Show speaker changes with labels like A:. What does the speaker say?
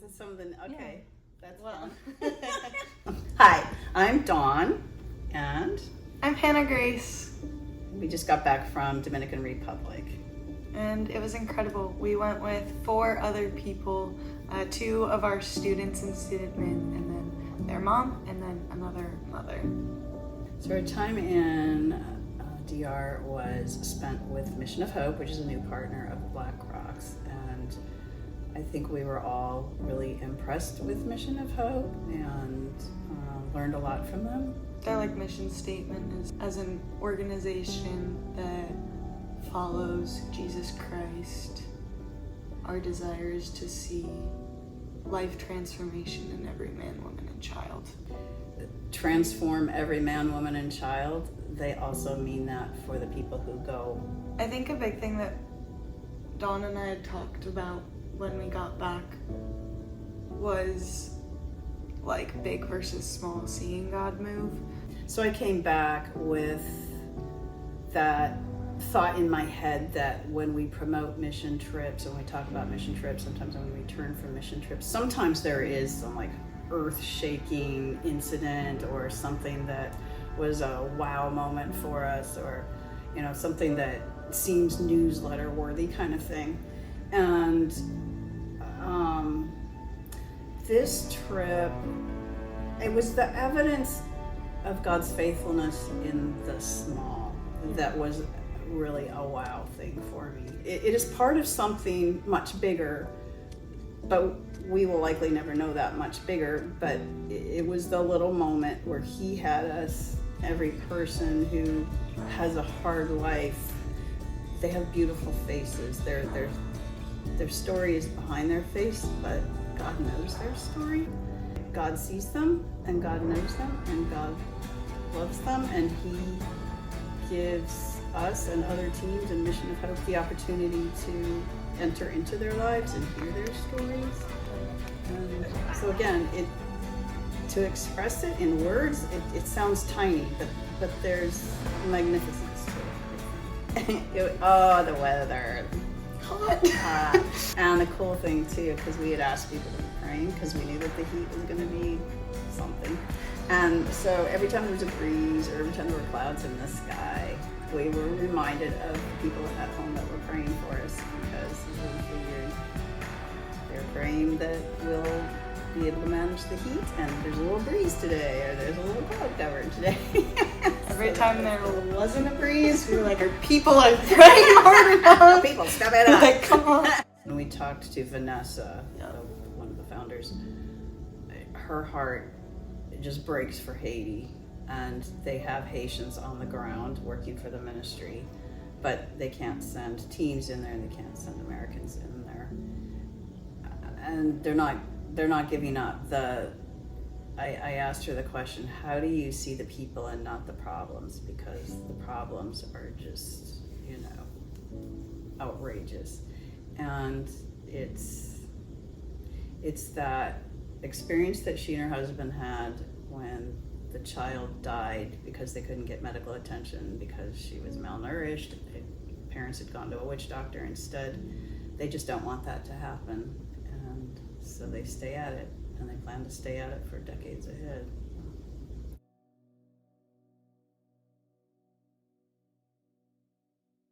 A: is something, okay.
B: Yeah.
A: That's
B: Well.
A: fun. Hi, I'm Dawn, and
B: I'm Hannah Grace,
A: we just got back from Dominican Republic.
B: and it was incredible. We went with 4 other people, 2 of our students and student men, and then their mom, and then another mother.
A: So our time in DR was spent with Mission of Hope, which is a new partner of the Black Rocks, and I think we were all really impressed with Mission of Hope and learned a lot from them.
B: Their mission statement is, as an organization that follows Jesus Christ, our desire is to see life transformation in every man, woman, and child.
A: Transform every man, woman, and child. They also mean that for the people who go.
B: I think a big thing that Dawn and I had talked about when we got back was big versus small, seeing God move.
A: So I came back with that thought in my head that when we promote mission trips and we talk about mission trips, sometimes when we return from mission trips, sometimes there is some earth-shaking incident or something that was a wow moment for us, or something that seems newsletter worthy kind of thing. And this trip, it was the evidence of God's faithfulness in the small that was really a wow thing for me. It is part of something much bigger, but we will likely never know that much bigger. But it was the little moment where he had us, every person who has a hard life, they have beautiful faces. Their story is behind their face, but God knows their story. God sees them, and God knows them, and God loves them, and he gives us and other teams and Mission of Hope the opportunity to enter into their lives and hear their stories. And so again, to express it in words, it sounds tiny, but there's magnificence to it. Oh, the weather. Hot. And the cool thing too, because we had asked people to be praying because we knew that the heat was going to be something. And so every time there was a breeze or every time there were clouds in the sky, we were reminded of the people at home that were praying for us, because we figured they're praying that we'll be able to manage the heat, and there's a little breeze today, or there's a little cloud cover today.
B: Every time there wasn't a breeze, we were like, our people are praying hard enough.
A: People, step it up.
B: Come on.
A: When we talked to Vanessa, one of the founders, her heart just breaks for Haiti, and they have Haitians on the ground working for the ministry, but they can't send teams in there, they can't send Americans in there, and they're not giving up. I asked her the question, how do you see the people and not the problems? Because the problems are just, outrageous. And it's that experience that she and her husband had when the child died because they couldn't get medical attention because she was malnourished. Parents had gone to a witch doctor instead. They just don't want that to happen. And so they stay at it, and they plan to stay at it for decades ahead.